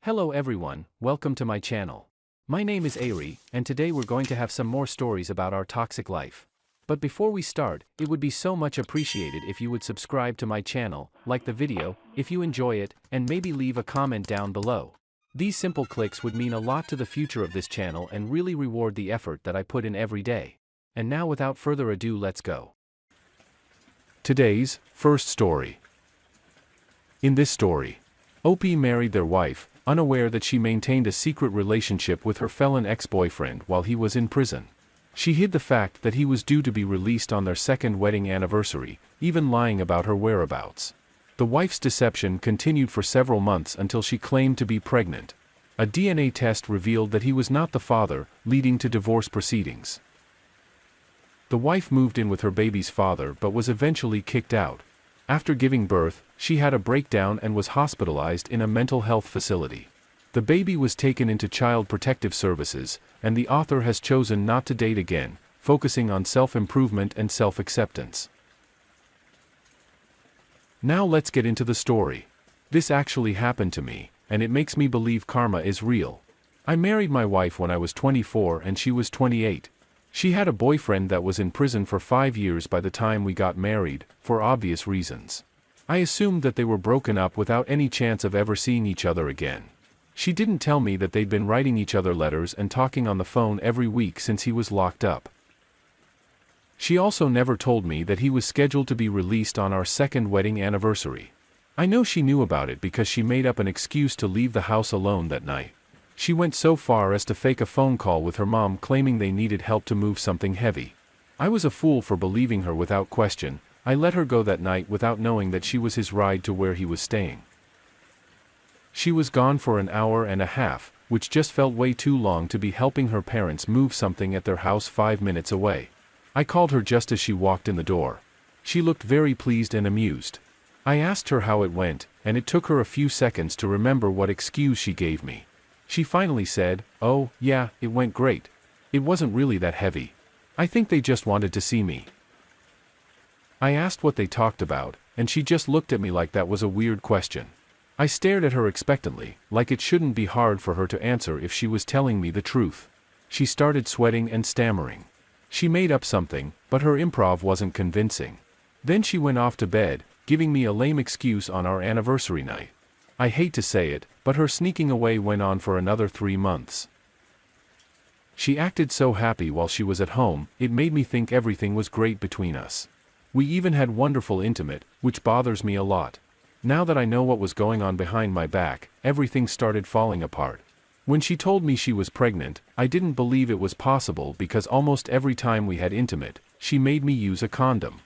Hello everyone, welcome to my channel. My name is Ari, and today we're going to have some more stories about our toxic life. But before we start, it would be so much appreciated if you would subscribe to my channel, like the video, if you enjoy it, and maybe leave a comment down below. These simple clicks would mean a lot to the future of this channel and really reward the effort that I put in every day. And now without further ado, let's go. Today's first story. In this story, OP married their wife, unaware that she maintained a secret relationship with her felon ex-boyfriend while he was in prison. She hid the fact that he was due to be released on their second wedding anniversary, even lying about her whereabouts. The wife's deception continued for several months until she claimed to be pregnant. A DNA test revealed that he was not the father, leading to divorce proceedings. The wife moved in with her baby's father but was eventually kicked out. After giving birth, she had a breakdown and was hospitalized in a mental health facility. The baby was taken into Child Protective Services, and the author has chosen not to date again, focusing on self-improvement and self-acceptance. Now let's get into the story. This actually happened to me, and it makes me believe karma is real. I married my wife when I was 24 and she was 28. She had a boyfriend that was in prison for 5 years by the time we got married, for obvious reasons. I assumed that they were broken up without any chance of ever seeing each other again. She didn't tell me that they'd been writing each other letters and talking on the phone every week since he was locked up. She also never told me that he was scheduled to be released on our second wedding anniversary. I know she knew about it because she made up an excuse to leave the house alone that night. She went so far as to fake a phone call with her mom claiming they needed help to move something heavy. I was a fool for believing her without question. I let her go that night without knowing that she was his ride to where he was staying. She was gone for an hour and a half, which just felt way too long to be helping her parents move something at their house 5 minutes away. I called her just as she walked in the door. She looked very pleased and amused. I asked her how it went, and it took her a few seconds to remember what excuse she gave me. She finally said, "Oh, yeah, it went great. It wasn't really that heavy. I think they just wanted to see me." I asked what they talked about, and she just looked at me like that was a weird question. I stared at her expectantly, like it shouldn't be hard for her to answer if she was telling me the truth. She started sweating and stammering. She made up something, but her improv wasn't convincing. Then she went off to bed, giving me a lame excuse on our anniversary night. I hate to say it, but her sneaking away went on for another 3 months. She acted so happy while she was at home, it made me think everything was great between us. We even had wonderful intimate, which bothers me a lot. Now that I know what was going on behind my back, everything started falling apart. When she told me she was pregnant, I didn't believe it was possible because almost every time we had intimate, she made me use a condom.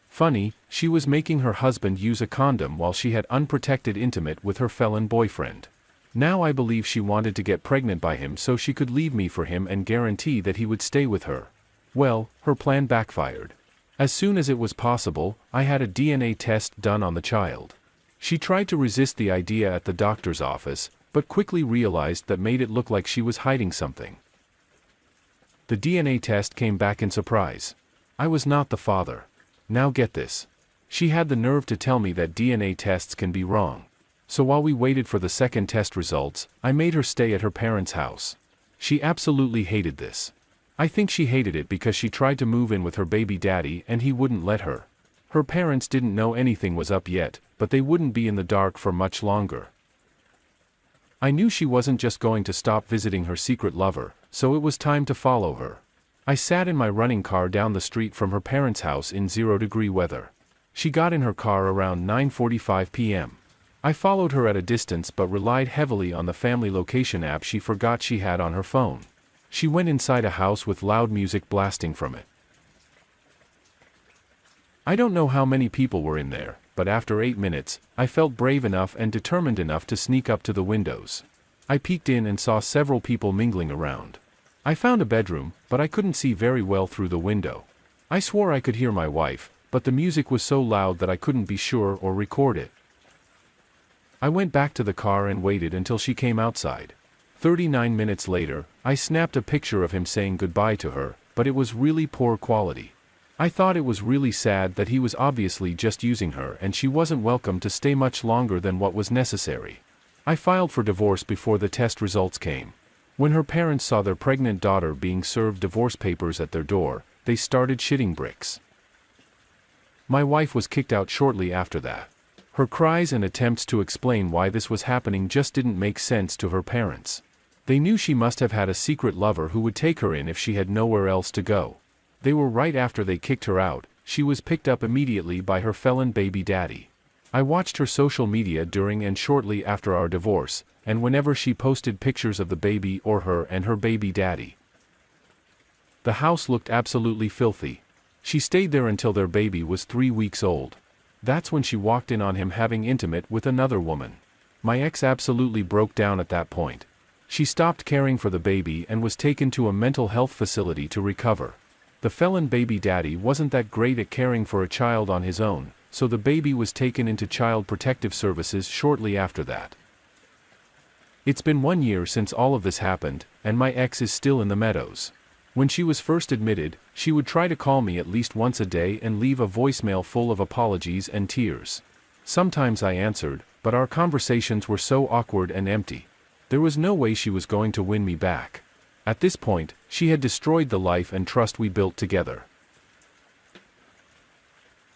Funny, she was making her husband use a condom while she had unprotected intimate with her felon boyfriend. Now I believe she wanted to get pregnant by him so she could leave me for him and guarantee that he would stay with her. Well, her plan backfired. As soon as it was possible, I had a DNA test done on the child. She tried to resist the idea at the doctor's office, but quickly realized that made it look like she was hiding something. The DNA test came back in surprise. I was not the father. Now get this. She had the nerve to tell me that DNA tests can be wrong. So while we waited for the second test results, I made her stay at her parents' house. She absolutely hated this. I think she hated it because she tried to move in with her baby daddy and he wouldn't let her. Her parents didn't know anything was up yet, but they wouldn't be in the dark for much longer. I knew she wasn't just going to stop visiting her secret lover, so it was time to follow her. I sat in my running car down the street from her parents' house in 0-degree weather. She got in her car around 9:45 p.m. I followed her at a distance but relied heavily on the family location app she forgot she had on her phone. She went inside a house with loud music blasting from it. I don't know how many people were in there, but after 8 minutes, I felt brave enough and determined enough to sneak up to the windows. I peeked in and saw several people mingling around. I found a bedroom, but I couldn't see very well through the window. I swore I could hear my wife, but the music was so loud that I couldn't be sure or record it. I went back to the car and waited until she came outside. 39 minutes later, I snapped a picture of him saying goodbye to her, but it was really poor quality. I thought it was really sad that he was obviously just using her and she wasn't welcome to stay much longer than what was necessary. I filed for divorce before the test results came. When her parents saw their pregnant daughter being served divorce papers at their door, they started shitting bricks. My wife was kicked out shortly after that. Her cries and attempts to explain why this was happening just didn't make sense to her parents. They knew she must have had a secret lover who would take her in if she had nowhere else to go. They were right after they kicked her out. She was picked up immediately by her felon baby daddy. I watched her social media during and shortly after our divorce, and whenever she posted pictures of the baby or her and her baby daddy. The house looked absolutely filthy. She stayed there until their baby was 3 weeks old. That's when she walked in on him having intimate with another woman. My ex absolutely broke down at that point. She stopped caring for the baby and was taken to a mental health facility to recover. The felon baby daddy wasn't that great at caring for a child on his own, so the baby was taken into Child Protective Services shortly after that. It's been 1 year since all of this happened, and my ex is still in the meadows. When she was first admitted, she would try to call me at least once a day and leave a voicemail full of apologies and tears. Sometimes I answered, but our conversations were so awkward and empty. There was no way she was going to win me back. At this point, she had destroyed the life and trust we built together.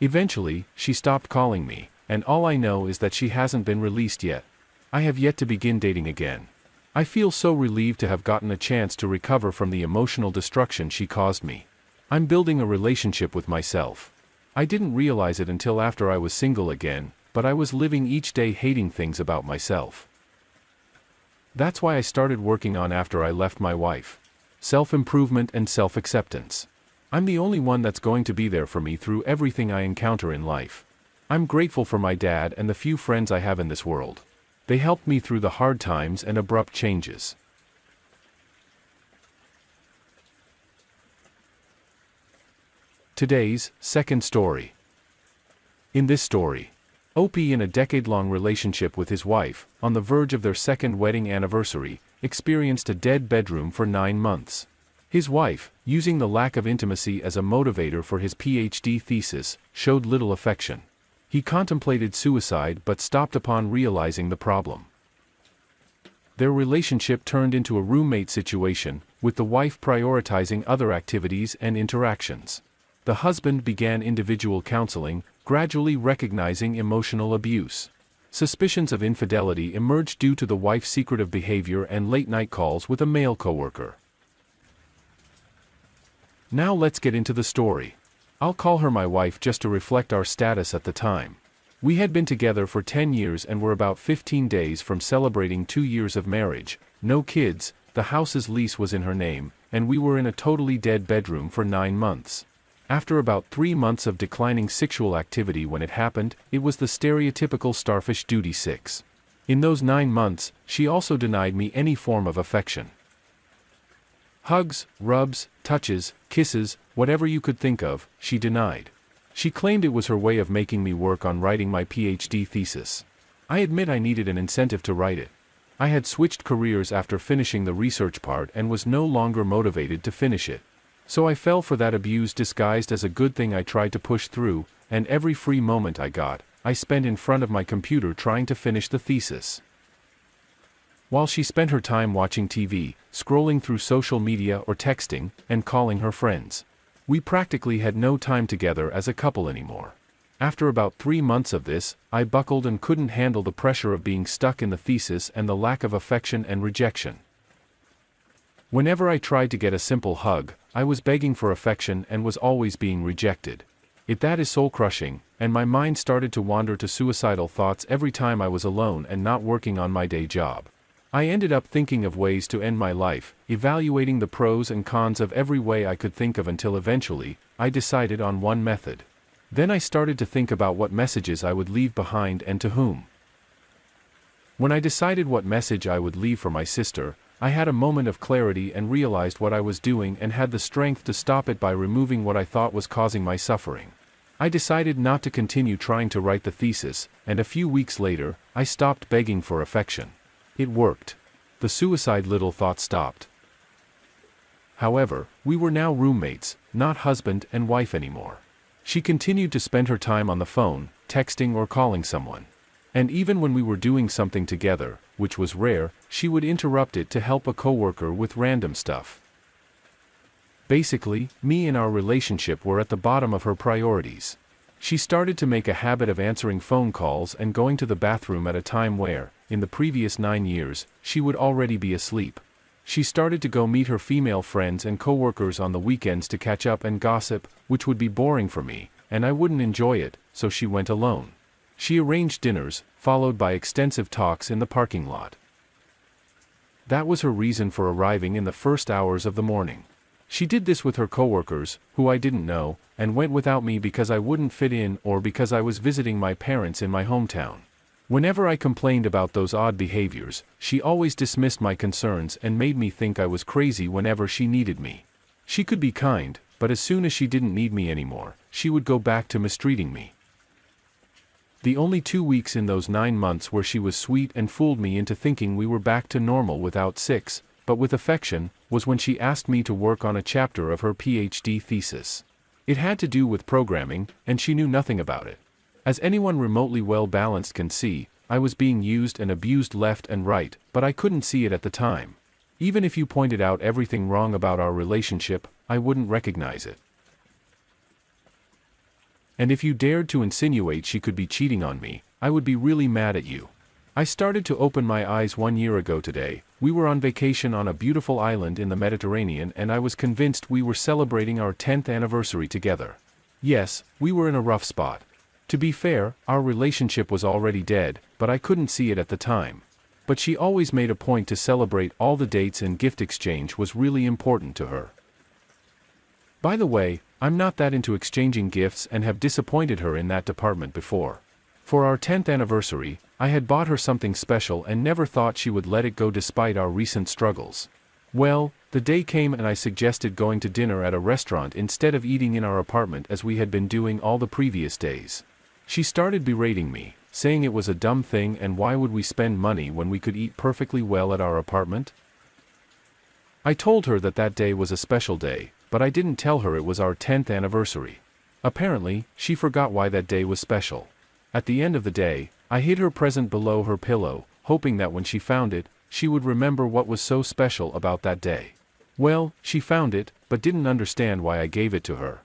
Eventually, she stopped calling me, and all I know is that she hasn't been released yet. I have yet to begin dating again. I feel so relieved to have gotten a chance to recover from the emotional destruction she caused me. I'm building a relationship with myself. I didn't realize it until after I was single again, but I was living each day hating things about myself. That's why I started working on after I left my wife. Self-improvement and self-acceptance. I'm the only one that's going to be there for me through everything I encounter in life. I'm grateful for my dad and the few friends I have in this world. They helped me through the hard times and abrupt changes. Today's second story. In this story, Opie, in a decade-long relationship with his wife, on the verge of their second wedding anniversary, experienced a dead bedroom for 9 months. His wife, using the lack of intimacy as a motivator for his PhD thesis, showed little affection. He contemplated suicide but stopped upon realizing the problem. Their relationship turned into a roommate situation, with the wife prioritizing other activities and interactions. The husband began individual counseling, gradually recognizing emotional abuse. Suspicions of infidelity emerged due to the wife's secretive behavior and late-night calls with a male coworker. Now let's get into the story. I'll call her my wife just to reflect our status at the time. We had been together for 10 years and were about 15 days from celebrating 2 years of marriage, no kids, the house's lease was in her name, and we were in a totally dead bedroom for 9 months. After about 3 months of declining sexual activity when it happened, it was the stereotypical starfish duty 6. In those 9 months, she also denied me any form of affection. Hugs, rubs, touches, kisses, whatever you could think of, she denied. She claimed it was her way of making me work on writing my PhD thesis. I admit I needed an incentive to write it. I had switched careers after finishing the research part and was no longer motivated to finish it. So I fell for that abuse disguised as a good thing. I tried to push through, and every free moment I got, I spent in front of my computer trying to finish the thesis. While she spent her time watching TV, scrolling through social media or texting, and calling her friends. We practically had no time together as a couple anymore. After about 3 months of this, I buckled and couldn't handle the pressure of being stuck in the thesis and the lack of affection and rejection. Whenever I tried to get a simple hug, I was begging for affection and was always being rejected. That is soul-crushing, and my mind started to wander to suicidal thoughts every time I was alone and not working on my day job. I ended up thinking of ways to end my life, evaluating the pros and cons of every way I could think of until eventually, I decided on one method. Then I started to think about what messages I would leave behind and to whom. When I decided what message I would leave for my sister, I had a moment of clarity and realized what I was doing and had the strength to stop it by removing what I thought was causing my suffering. I decided not to continue trying to write the thesis, and a few weeks later, I stopped begging for affection. It worked. The suicide little thought stopped. However, we were now roommates, not husband and wife anymore. She continued to spend her time on the phone, texting or calling someone. And even when we were doing something together, which was rare, she would interrupt it to help a coworker with random stuff. Basically, me and our relationship were at the bottom of her priorities. She started to make a habit of answering phone calls and going to the bathroom at a time where, in the previous 9 years, she would already be asleep. She started to go meet her female friends and coworkers on the weekends to catch up and gossip, which would be boring for me, and I wouldn't enjoy it, so she went alone. She arranged dinners, followed by extensive talks in the parking lot. That was her reason for arriving in the first hours of the morning. She did this with her coworkers, who I didn't know, and went without me because I wouldn't fit in or because I was visiting my parents in my hometown. Whenever I complained about those odd behaviors, she always dismissed my concerns and made me think I was crazy whenever she needed me. She could be kind, but as soon as she didn't need me anymore, she would go back to mistreating me. The only 2 weeks in those 9 months where she was sweet and fooled me into thinking we were back to normal without sex, but with affection, was when she asked me to work on a chapter of her PhD thesis. It had to do with programming, and she knew nothing about it. As anyone remotely well-balanced can see, I was being used and abused left and right, but I couldn't see it at the time. Even if you pointed out everything wrong about our relationship, I wouldn't recognize it. And if you dared to insinuate she could be cheating on me, I would be really mad at you. I started to open my eyes 1 year ago today. We were on vacation on a beautiful island in the Mediterranean and I was convinced we were celebrating our 10th anniversary together. Yes, we were in a rough spot. To be fair, our relationship was already dead, but I couldn't see it at the time. But she always made a point to celebrate all the dates and gift exchange was really important to her. By the way, I'm not that into exchanging gifts and have disappointed her in that department before. For our 10th anniversary, I had bought her something special and never thought she would let it go despite our recent struggles. Well, the day came and I suggested going to dinner at a restaurant instead of eating in our apartment as we had been doing all the previous days. She started berating me, saying it was a dumb thing and why would we spend money when we could eat perfectly well at our apartment? I told her that that day was a special day, but I didn't tell her it was our 10th anniversary. Apparently, she forgot why that day was special. At the end of the day, I hid her present below her pillow, hoping that when she found it, she would remember what was so special about that day. Well, she found it, but didn't understand why I gave it to her.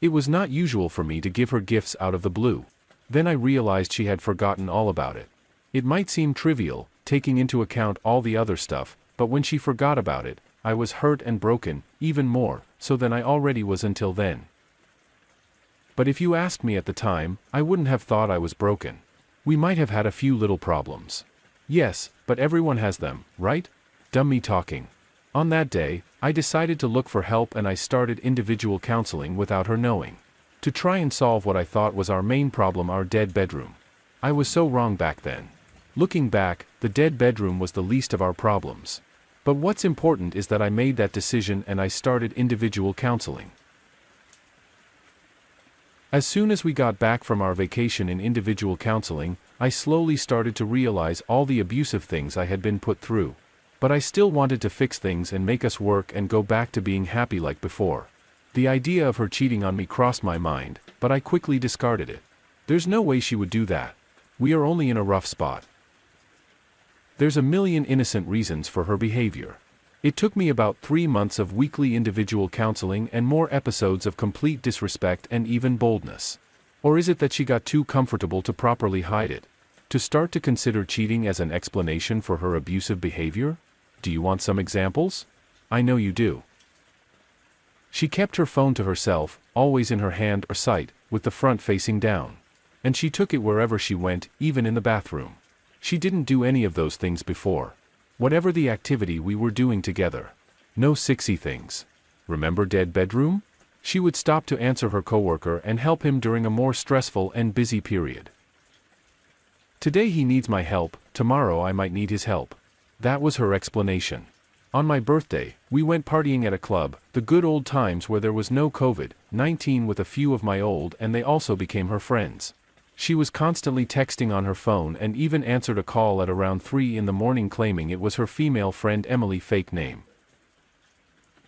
It was not usual for me to give her gifts out of the blue. Then I realized she had forgotten all about it. It might seem trivial, taking into account all the other stuff, but when she forgot about it, I was hurt and broken, even more, so than I already was until then. But if you asked me at the time, I wouldn't have thought I was broken. We might have had a few little problems. Yes, but everyone has them, right? Dumb me talking. On that day, I decided to look for help and I started individual counseling without her knowing. To try and solve what I thought was our main problem, our dead bedroom. I was so wrong back then. Looking back, the dead bedroom was the least of our problems. But what's important is that I made that decision and I started individual counseling. As soon as we got back from our vacation in individual counseling, I slowly started to realize all the abusive things I had been put through. But I still wanted to fix things and make us work and go back to being happy like before. The idea of her cheating on me crossed my mind, but I quickly discarded it. There's no way she would do that. We are only in a rough spot. There's a million innocent reasons for her behavior. It took me about 3 months of weekly individual counseling and more episodes of complete disrespect and even boldness. Or is it that she got too comfortable to properly hide it? To start to consider cheating as an explanation for her abusive behavior? Do you want some examples? I know you do. She kept her phone to herself, always in her hand or sight, with the front facing down. And she took it wherever she went, even in the bathroom. She didn't do any of those things before. Whatever the activity we were doing together. No sexy things. Remember dead bedroom? She would stop to answer her coworker and help him during a more stressful and busy period. Today he needs my help, tomorrow I might need his help. That was her explanation. On my birthday, we went partying at a club, the good old times where there was no COVID-19 with a few of my old and they also became her friends. She was constantly texting on her phone and even answered a call at around 3 in the morning claiming it was her female friend Emily, fake name.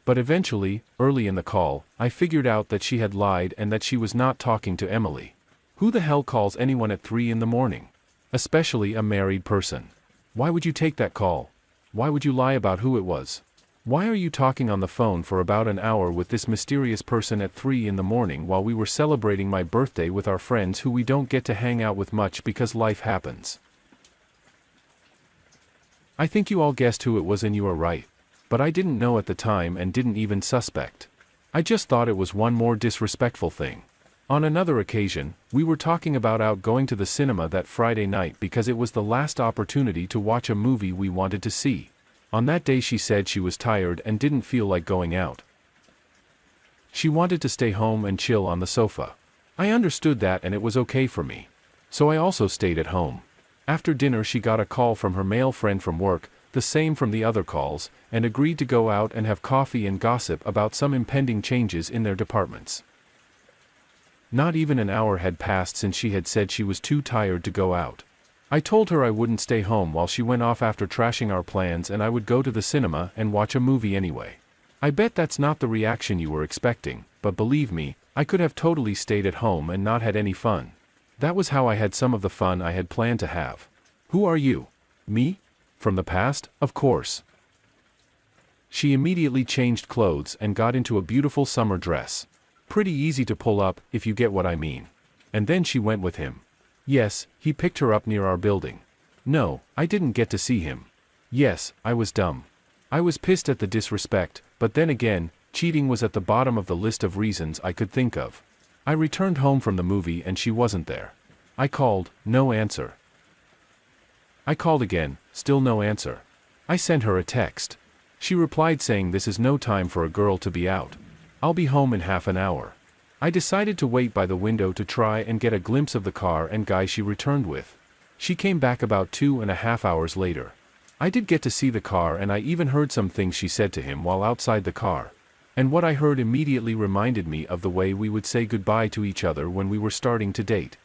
But eventually, early in the call, I figured out that she had lied and that she was not talking to Emily. Who the hell calls anyone at 3 in the morning? Especially a married person. Why would you take that call? Why would you lie about who it was? Why are you talking on the phone for about an hour with this mysterious person at 3 in the morning while we were celebrating my birthday with our friends who we don't get to hang out with much because life happens? I think you all guessed who it was and you are right. But I didn't know at the time and didn't even suspect. I just thought it was one more disrespectful thing. On another occasion, we were talking about going to the cinema that Friday night because it was the last opportunity to watch a movie we wanted to see. On that day she said she was tired and didn't feel like going out. She wanted to stay home and chill on the sofa. I understood that and it was okay for me. So I also stayed at home. After dinner she got a call from her male friend from work, the same from the other calls, and agreed to go out and have coffee and gossip about some impending changes in their departments. Not even an hour had passed since she had said she was too tired to go out. I told her I wouldn't stay home while she went off after trashing our plans and I would go to the cinema and watch a movie anyway. I bet that's not the reaction you were expecting, but believe me, I could have totally stayed at home and not had any fun. That was how I had some of the fun I had planned to have. Who are you? Me? From the past, of course. She immediately changed clothes and got into a beautiful summer dress. Pretty easy to pull up, if you get what I mean. And then she went with him. Yes, he picked her up near our building. No, I didn't get to see him. Yes, I was dumb. I was pissed at the disrespect, but then again, cheating was at the bottom of the list of reasons I could think of. I returned home from the movie and she wasn't there. I called, no answer. I called again, still no answer. I sent her a text. She replied saying this is no time for a girl to be out. I'll be home in half an hour. I decided to wait by the window to try and get a glimpse of the car and guy she returned with. She came back about 2.5 hours later. I did get to see the car and I even heard some things she said to him while outside the car. And what I heard immediately reminded me of the way we would say goodbye to each other when we were starting to date.